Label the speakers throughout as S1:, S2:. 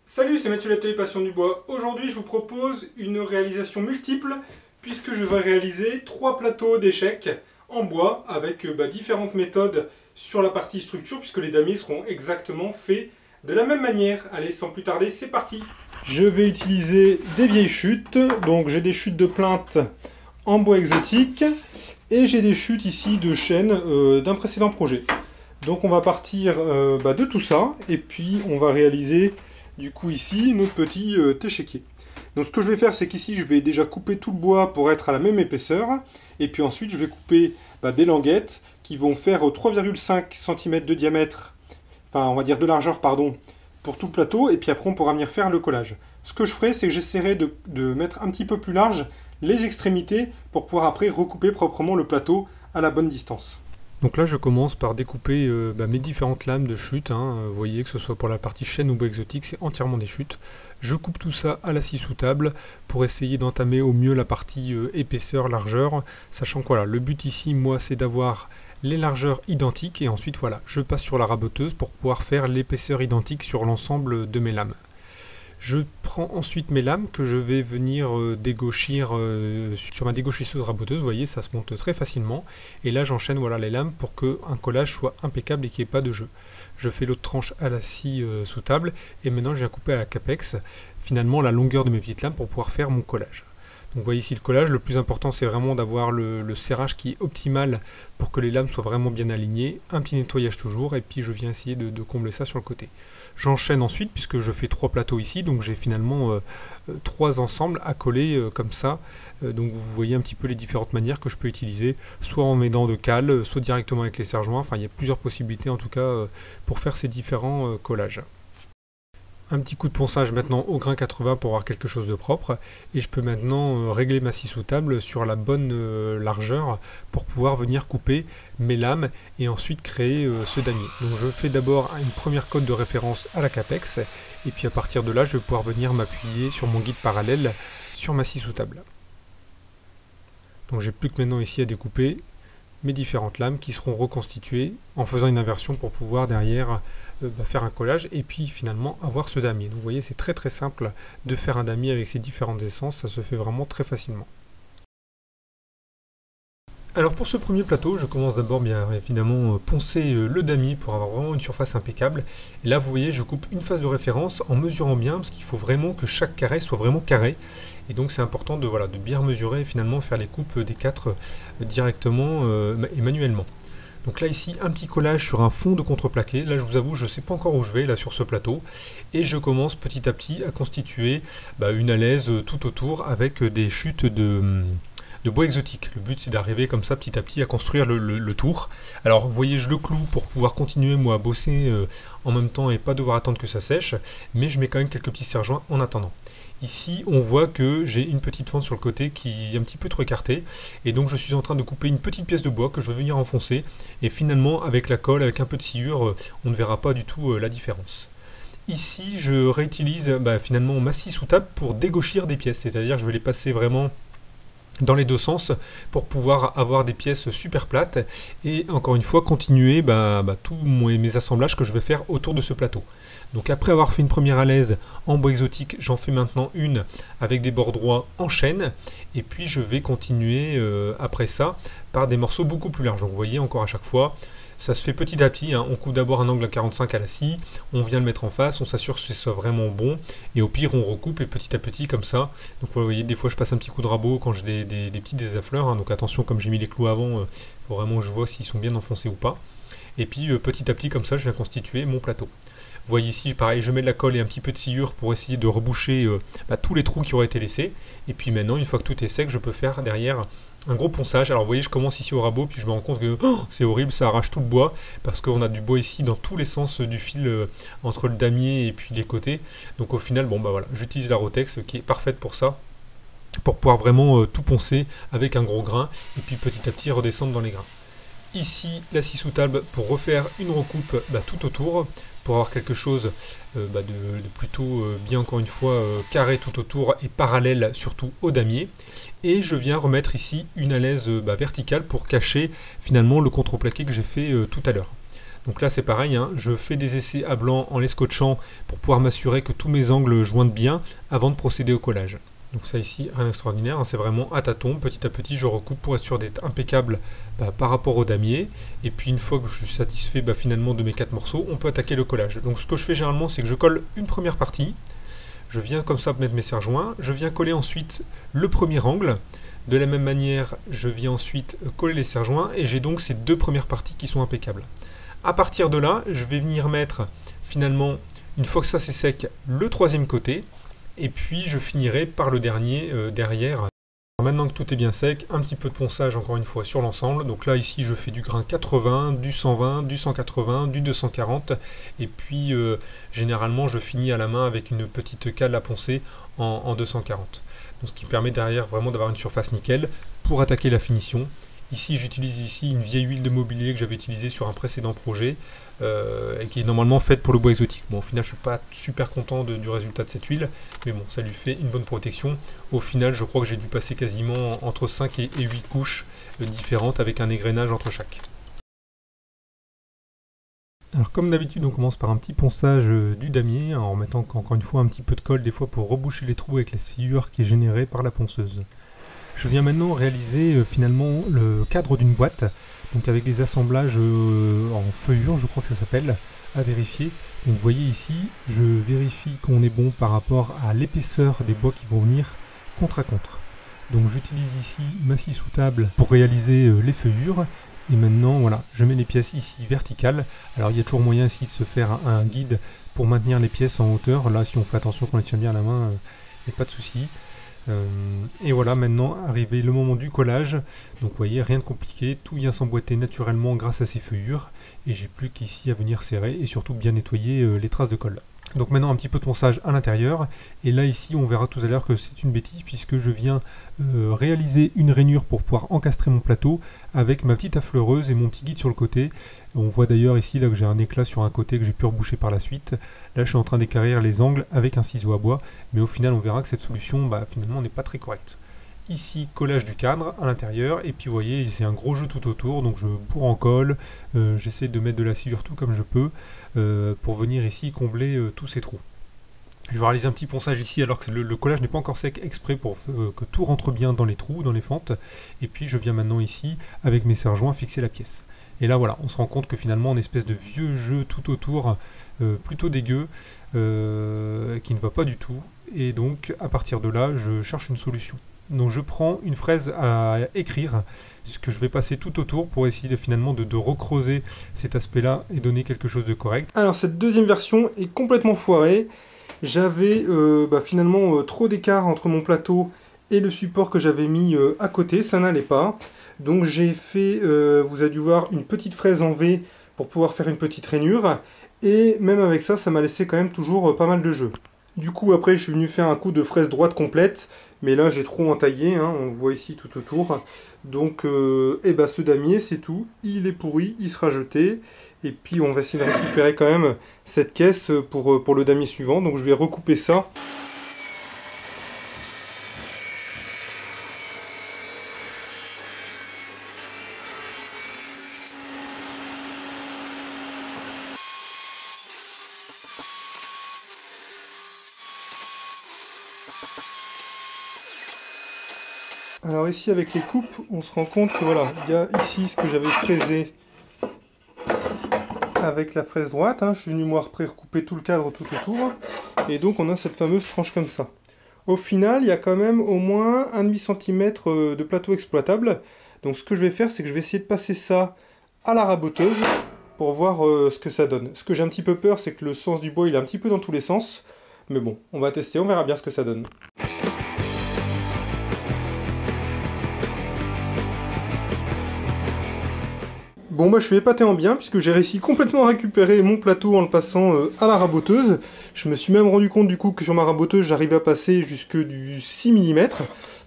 S1: Salut, c'est Mathieu l'Atelier Passion du Bois. Aujourd'hui, je vous propose une réalisation multiple puisque je vais réaliser 3 plateaux d'échecs en bois avec différentes méthodes sur la partie structure puisque les damiers seront exactement faits de la même manière. Allez, sans plus tarder, c'est parti. Je vais utiliser des vieilles chutes, donc j'ai des chutes de plinthe en bois exotique et j'ai des chutes ici de chêne d'un précédent projet. Donc on va partir de tout ça et puis on va réaliser du coup ici notre petit échiquier. Donc ce que je vais faire, c'est qu'ici je vais déjà couper tout le bois pour être à la même épaisseur et puis ensuite je vais couper des languettes qui vont faire 3,5 cm de diamètre, enfin on va dire de largeur pardon, pour tout le plateau, et puis après on pourra venir faire le collage. Ce que je ferai, c'est que j'essaierai de mettre un petit peu plus large les extrémités pour pouvoir après recouper proprement le plateau à la bonne distance. Donc là je commence par découper mes différentes lames de chute, vous voyez que ce soit pour la partie chêne ou bois exotique, c'est entièrement des chutes. Je coupe tout ça à la scie sous table pour essayer d'entamer au mieux la partie épaisseur, largeur, sachant que voilà, le but ici moi c'est d'avoir les largeurs identiques et ensuite voilà, je passe sur la raboteuse pour pouvoir faire l'épaisseur identique sur l'ensemble de mes lames. Je prends ensuite mes lames que je vais venir dégauchir sur ma dégauchisseuse raboteuse, vous voyez ça se monte très facilement, et là j'enchaîne voilà, les lames pour qu'un collage soit impeccable et qu'il n'y ait pas de jeu. Je fais l'autre tranche à la scie sous table et maintenant je viens couper à la capex finalement la longueur de mes petites lames pour pouvoir faire mon collage. Donc vous voyez ici le collage, le plus important c'est vraiment d'avoir le serrage qui est optimal pour que les lames soient vraiment bien alignées, un petit nettoyage toujours et puis je viens essayer de combler ça sur le côté. J'enchaîne ensuite puisque je fais 3 plateaux ici, donc j'ai finalement 3 ensembles à coller comme ça. Donc vous voyez un petit peu les différentes manières que je peux utiliser, soit en m'aidant de cale, soit directement avec les serre-joints, enfin il y a plusieurs possibilités en tout cas pour faire ces différents collages. Un petit coup de ponçage maintenant au grain 80 pour avoir quelque chose de propre, et je peux maintenant régler ma scie sous table sur la bonne largeur pour pouvoir venir couper mes lames et ensuite créer ce damier. Donc je fais d'abord une première cote de référence à la capex et puis à partir de là je vais pouvoir venir m'appuyer sur mon guide parallèle sur ma scie sous table. Donc j'ai plus que maintenant ici à découper mes différentes lames qui seront reconstituées en faisant une inversion pour pouvoir derrière faire un collage et puis finalement avoir ce damier. Donc vous voyez c'est très simple de faire un damier avec ces différentes essences, ça se fait vraiment très facilement. Alors pour ce premier plateau, je commence d'abord bien évidemment poncer le damier pour avoir vraiment une surface impeccable. Et là vous voyez je coupe une face de référence en mesurant bien parce qu'il faut vraiment que chaque carré soit vraiment carré. Et donc c'est important de bien mesurer et finalement faire les coupes des 4 directement et manuellement. Donc là ici un petit collage sur un fond de contreplaqué. Là je vous avoue je ne sais pas encore où je vais là sur ce plateau. Et je commence petit à petit à constituer une alaise tout autour avec des chutes de bois exotique. Le but c'est d'arriver comme ça petit à petit à construire le tour. Alors vous voyez je le cloue pour pouvoir continuer moi à bosser en même temps et pas devoir attendre que ça sèche, mais je mets quand même quelques petits serre-joints en attendant. Ici on voit que j'ai une petite fente sur le côté qui est un petit peu trop écartée et donc je suis en train de couper une petite pièce de bois que je vais venir enfoncer et finalement avec la colle, avec un peu de sciure, on ne verra pas du tout la différence. Ici je réutilise finalement ma scie sous table pour dégauchir des pièces, c'est-à-dire je vais les passer vraiment dans les deux sens pour pouvoir avoir des pièces super plates et encore une fois continuer tous mes assemblages que je vais faire autour de ce plateau. Donc après avoir fait une première alaise en bois exotique, j'en fais maintenant une avec des bords droits en chêne et puis je vais continuer après ça par des morceaux beaucoup plus larges. Donc vous voyez encore à chaque fois ça se fait petit à petit, on coupe d'abord un angle à 45 à la scie, on vient le mettre en face, on s'assure que ce soit vraiment bon, et au pire on recoupe et petit à petit comme ça. Donc vous voyez des fois je passe un petit coup de rabot quand j'ai des petits désaffleurs, donc attention comme j'ai mis les clous avant, il faut vraiment que je vois s'ils sont bien enfoncés ou pas. Et puis petit à petit comme ça je viens constituer mon plateau. Vous voyez ici, pareil, je mets de la colle et un petit peu de sciure pour essayer de reboucher tous les trous qui auraient été laissés. Et puis maintenant, une fois que tout est sec, je peux faire derrière un gros ponçage. Alors vous voyez, je commence ici au rabot, puis je me rends compte que c'est horrible, ça arrache tout le bois, parce qu'on a du bois ici dans tous les sens du fil entre le damier et puis les côtés. Donc au final, voilà, j'utilise la Rotex qui est parfaite pour ça, pour pouvoir vraiment tout poncer avec un gros grain, et puis petit à petit redescendre dans les grains. Ici, la scie sous table pour refaire une recoupe tout autour, pour avoir quelque chose de plutôt bien encore une fois carré tout autour et parallèle surtout au damier. Et je viens remettre ici une alaise verticale pour cacher finalement le contreplaqué que j'ai fait tout à l'heure.
S2: Donc là c'est pareil, hein, je fais des essais à blanc en les scotchant pour pouvoir m'assurer que tous mes angles jointent bien avant de procéder au collage. Donc ça ici, rien d'extraordinaire, hein, c'est vraiment à tâtons, petit à petit je recoupe pour être sûr d'être impeccable par rapport au damier. Et puis une fois que je suis satisfait finalement de mes 4 morceaux, on peut attaquer le collage. Donc ce que je fais généralement, c'est que je colle une première partie, je viens comme ça mettre mes serre-joints, je viens coller ensuite le premier angle. De la même manière, je viens ensuite coller les serre-joints et j'ai donc ces 2 premières parties qui sont impeccables. À partir de là, je vais venir mettre finalement, une fois que ça c'est sec, le 3e côté. Et puis je finirai par le dernier derrière. Alors maintenant que tout est bien sec, un petit peu de ponçage encore une fois sur l'ensemble. Donc là ici je fais du grain 80, du 120, du 180, du 240. Et puis généralement je finis à la main avec une petite cale à poncer en 240. Donc, ce qui permet derrière vraiment d'avoir une surface nickel pour attaquer la finition. Ici j'utilise ici une vieille huile de mobilier que j'avais utilisée sur un précédent projet et qui est normalement faite pour le bois exotique. Bon, au final je ne suis pas super content du résultat de cette huile, mais bon, ça lui fait une bonne protection. Au final je crois que j'ai dû passer quasiment entre 5 et 8 couches différentes avec un égrenage entre chaque. Alors comme d'habitude on commence par un petit ponçage du damier en remettant encore une fois un petit peu de colle des fois pour reboucher les trous avec la sciure qui est générée par la ponceuse. Je viens maintenant réaliser finalement le cadre d'une boîte, donc avec des assemblages en feuillure, je crois que ça s'appelle, à vérifier. Donc vous voyez ici, je vérifie qu'on est bon par rapport à l'épaisseur des bois qui vont venir contre à contre. Donc j'utilise ici ma scie sous table pour réaliser les feuillures. Et maintenant voilà, je mets les pièces ici verticales. Alors il y a toujours moyen ici de se faire un guide pour maintenir les pièces en hauteur. Là si on fait attention qu'on les tient bien à la main, il n'y a pas de souci. Et voilà, maintenant arrivé le moment du collage. Donc vous voyez, rien de compliqué, tout vient s'emboîter naturellement grâce à ces feuillures et j'ai plus qu'ici à venir serrer et surtout bien nettoyer les traces de colle. Donc maintenant un petit peu de ponçage à l'intérieur et là ici on verra tout à l'heure que c'est une bêtise puisque je viens réaliser une rainure pour pouvoir encastrer mon plateau avec ma petite affleureuse et mon petit guide sur le côté. On voit d'ailleurs ici là que j'ai un éclat sur un côté que j'ai pu reboucher par la suite. Là je suis en train d'équarrir les angles avec un ciseau à bois, mais au final on verra que cette solution finalement n'est pas très correcte. Ici collage du cadre à l'intérieur et puis vous voyez c'est un gros jeu tout autour, donc je bourre en colle, j'essaie de mettre de la sciure tout comme je peux pour venir ici combler tous ces trous. Je vais réaliser un petit ponçage ici alors que le collage n'est pas encore sec exprès pour que tout rentre bien dans les trous, dans les fentes. Et puis je viens maintenant ici avec mes serre-joints fixer la pièce. Et là voilà, on se rend compte que finalement une espèce de vieux jeu tout autour, plutôt dégueu, qui ne va pas du tout. Et donc à partir de là, je cherche une solution. Donc je prends une fraise à écrire, ce que je vais passer tout autour pour essayer finalement de recreuser cet aspect-là et donner quelque chose de correct.
S1: Alors cette deuxième version est complètement foirée. J'avais finalement trop d'écart entre mon plateau et le support que j'avais mis à côté, ça n'allait pas. Donc j'ai fait, vous avez dû voir, une petite fraise en V pour pouvoir faire une petite rainure. Et même avec ça, ça m'a laissé quand même toujours pas mal de jeu. Du coup après je suis venu faire un coup de fraise droite complète, mais là j'ai trop entaillé, hein, on voit ici tout autour. Donc ce damier c'est tout, il est pourri, il sera jeté. Et puis on va essayer de récupérer quand même cette caisse pour le damier suivant, donc je vais recouper ça. Alors ici avec les coupes, on se rend compte que voilà, il y a ici ce que j'avais fraisé avec la fraise droite, hein. Je suis venu moi après recouper tout le cadre tout autour, et donc on a cette fameuse tranche comme ça. Au final, il y a quand même au moins 1,5 cm de plateau exploitable, donc ce que je vais faire, c'est que je vais essayer de passer ça à la raboteuse pour voir ce que ça donne. Ce que j'ai un petit peu peur, c'est que le sens du bois il est un petit peu dans tous les sens, mais bon, on va tester, on verra bien ce que ça donne. Bon je suis épaté en bien puisque j'ai réussi complètement à récupérer mon plateau en le passant à la raboteuse. Je me suis même rendu compte du coup que sur ma raboteuse j'arrivais à passer jusque du 6 mm.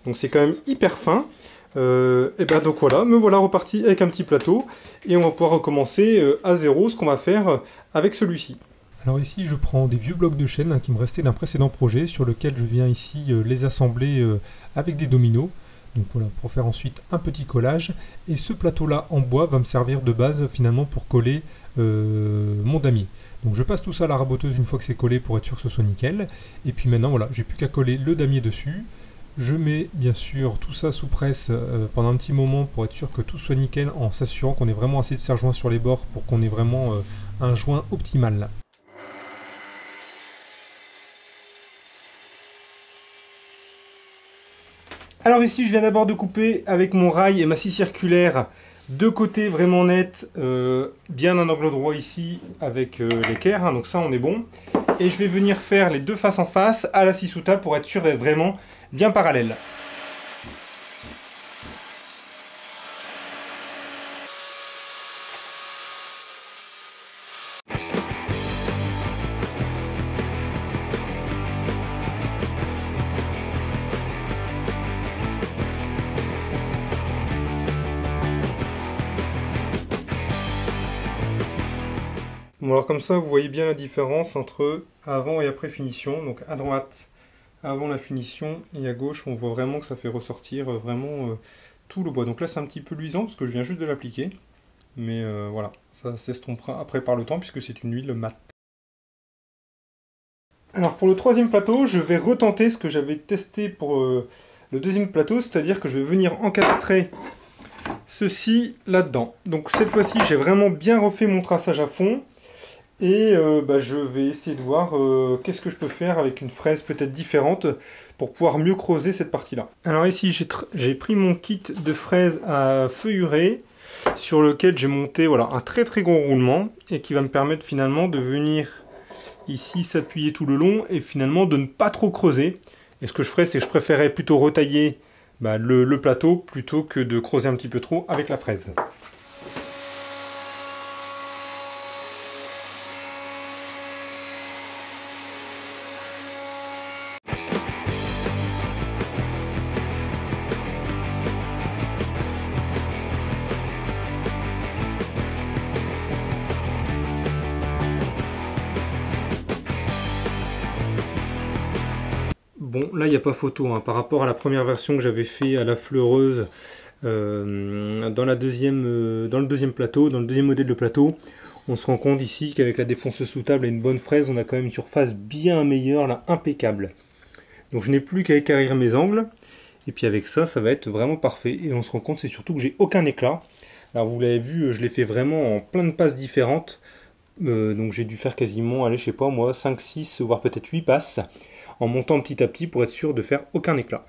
S1: Donc c'est quand même hyper fin. Donc voilà, me voilà reparti avec un petit plateau. Et on va pouvoir recommencer à zéro ce qu'on va faire avec celui-ci.
S2: Alors ici je prends des vieux blocs de chêne qui me restaient d'un précédent projet sur lequel je viens ici les assembler avec des dominos. Donc voilà, pour faire ensuite un petit collage. Et ce plateau-là en bois va me servir de base finalement pour coller mon damier. Donc je passe tout ça à la raboteuse une fois que c'est collé pour être sûr que ce soit nickel. Et puis maintenant voilà, j'ai plus qu'à coller le damier dessus. Je mets bien sûr tout ça sous presse pendant un petit moment pour être sûr que tout soit nickel en s'assurant qu'on ait vraiment assez de serre-joint sur les bords pour qu'on ait vraiment un joint optimal.
S1: Alors ici je viens d'abord de couper avec mon rail et ma scie circulaire deux côtés vraiment nets, bien un angle droit ici avec l'équerre, hein, donc ça on est bon. Et je vais venir faire les deux faces en face à la scie sous table pour être sûr d'être vraiment bien parallèle. Bon alors comme ça vous voyez bien la différence entre avant et après finition. Donc à droite avant la finition et à gauche on voit vraiment que ça fait ressortir vraiment tout le bois. Donc là c'est un petit peu luisant parce que je viens juste de l'appliquer. Mais voilà, ça s'estompera après par le temps puisque c'est une huile mate. Alors pour le troisième plateau, je vais retenter ce que j'avais testé pour le deuxième plateau, c'est-à-dire que je vais venir encastrer ceci là-dedans. Donc cette fois-ci, j'ai vraiment bien refait mon traçage à fond. Et je vais essayer de voir qu'est-ce que je peux faire avec une fraise peut-être différente pour pouvoir mieux creuser cette partie-là. Alors ici, j'ai pris mon kit de fraises à feuillurer sur lequel j'ai monté voilà, un très très gros roulement et qui va me permettre finalement de venir ici s'appuyer tout le long et finalement de ne pas trop creuser. Et ce que je ferai, c'est que je préférerais plutôt retailler le plateau plutôt que de creuser un petit peu trop avec la fraise. Bon, là, il n'y a pas photo, hein, par rapport à la première version que j'avais fait à la fleureuse dans le deuxième plateau, dans le deuxième modèle de plateau. On se rend compte ici qu'avec la défonceuse sous table et une bonne fraise, on a quand même une surface bien meilleure, là, impeccable. Donc je n'ai plus qu'à équarrir mes angles. Et puis avec ça, ça va être vraiment parfait. Et on se rend compte, c'est surtout que j'ai aucun éclat. Alors vous l'avez vu, je l'ai fait vraiment en plein de passes différentes. Donc j'ai dû faire quasiment, allez, je sais pas moi, 5, 6, voire peut-être 8 passes, en montant petit à petit pour être sûr de faire aucun éclat.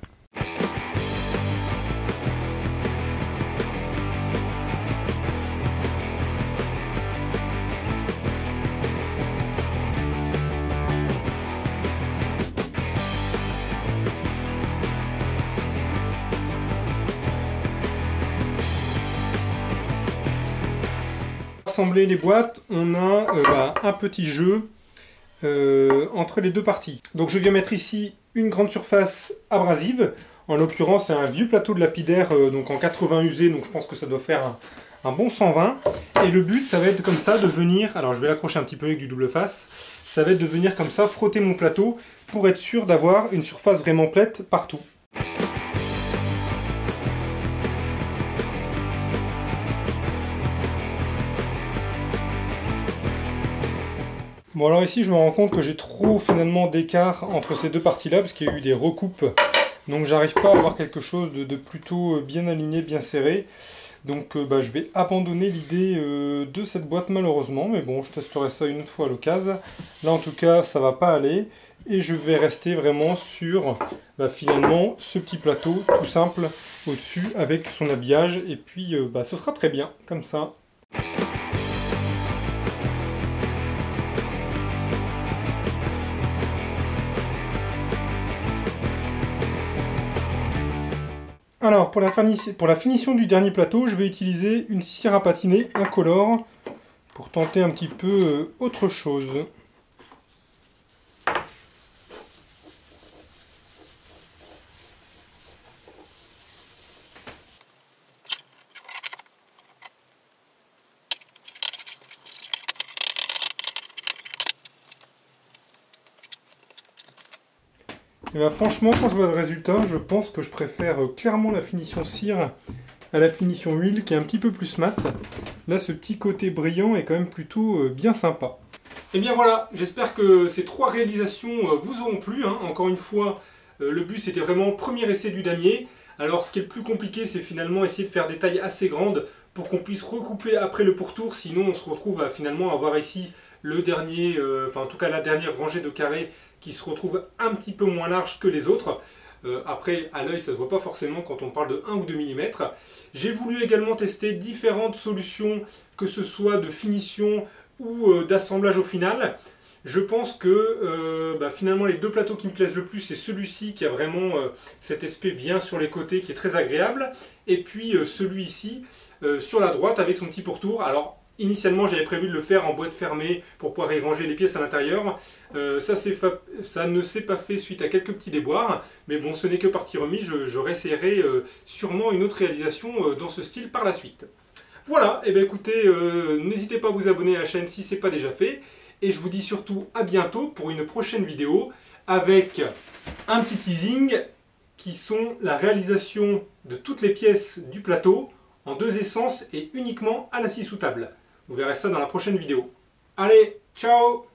S1: Assembler les boîtes, on a un petit jeu entre les deux parties. Donc je viens mettre ici une grande surface abrasive. En l'occurrence, c'est un vieux plateau de lapidaire donc en 80 usé, donc je pense que ça doit faire un bon 120. Et le but, ça va être comme ça de venir, alors je vais l'accrocher un petit peu avec du double face, ça va être de venir comme ça frotter mon plateau pour être sûr d'avoir une surface vraiment plate partout. Bon alors ici je me rends compte que j'ai trop finalement d'écart entre ces deux parties là parce qu'il y a eu des recoupes, donc j'arrive pas à avoir quelque chose de plutôt bien aligné, bien serré. Donc je vais abandonner l'idée de cette boîte malheureusement, mais bon je testerai ça une autre fois à l'occasion. Là en tout cas ça va pas aller et je vais rester vraiment sur finalement ce petit plateau tout simple au-dessus avec son habillage et puis ce sera très bien comme ça. Alors, pour la finition du dernier plateau, je vais utiliser une cire à patiner incolore pour tenter un petit peu autre chose. Et bah franchement, quand je vois le résultat, je pense que je préfère clairement la finition cire à la finition huile qui est un petit peu plus mat. Là, ce petit côté brillant est quand même plutôt bien sympa. Et bien voilà, j'espère que ces 3 réalisations vous auront plu. Encore une fois, le but c'était vraiment premier essai du damier. Alors ce qui est le plus compliqué, c'est finalement essayer de faire des tailles assez grandes pour qu'on puisse recouper après le pourtour, sinon on se retrouve à finalement avoir ici le dernier, enfin en tout cas la dernière rangée de carrés qui se retrouve un petit peu moins large que les autres. Après, à l'œil, ça ne se voit pas forcément quand on parle de 1 ou 2 mm. J'ai voulu également tester différentes solutions, que ce soit de finition ou d'assemblage au final. Je pense que finalement les 2 plateaux qui me plaisent le plus, c'est celui-ci qui a vraiment cet aspect bien sur les côtés qui est très agréable, et puis celui-ci sur la droite avec son petit pourtour. Alors initialement j'avais prévu de le faire en boîte fermée pour pouvoir y ranger les pièces à l'intérieur. Ça ne s'est pas fait suite à quelques petits déboires, mais bon, ce n'est que partie remise. Je réessayerai sûrement une autre réalisation dans ce style par la suite. Voilà, et bien écoutez, n'hésitez pas à vous abonner à la chaîne si ce n'est pas déjà fait. Et je vous dis surtout à bientôt pour une prochaine vidéo avec un petit teasing qui sont la réalisation de toutes les pièces du plateau en 2 essences et uniquement à la scie sous table. Vous verrez ça dans la prochaine vidéo. Allez, ciao!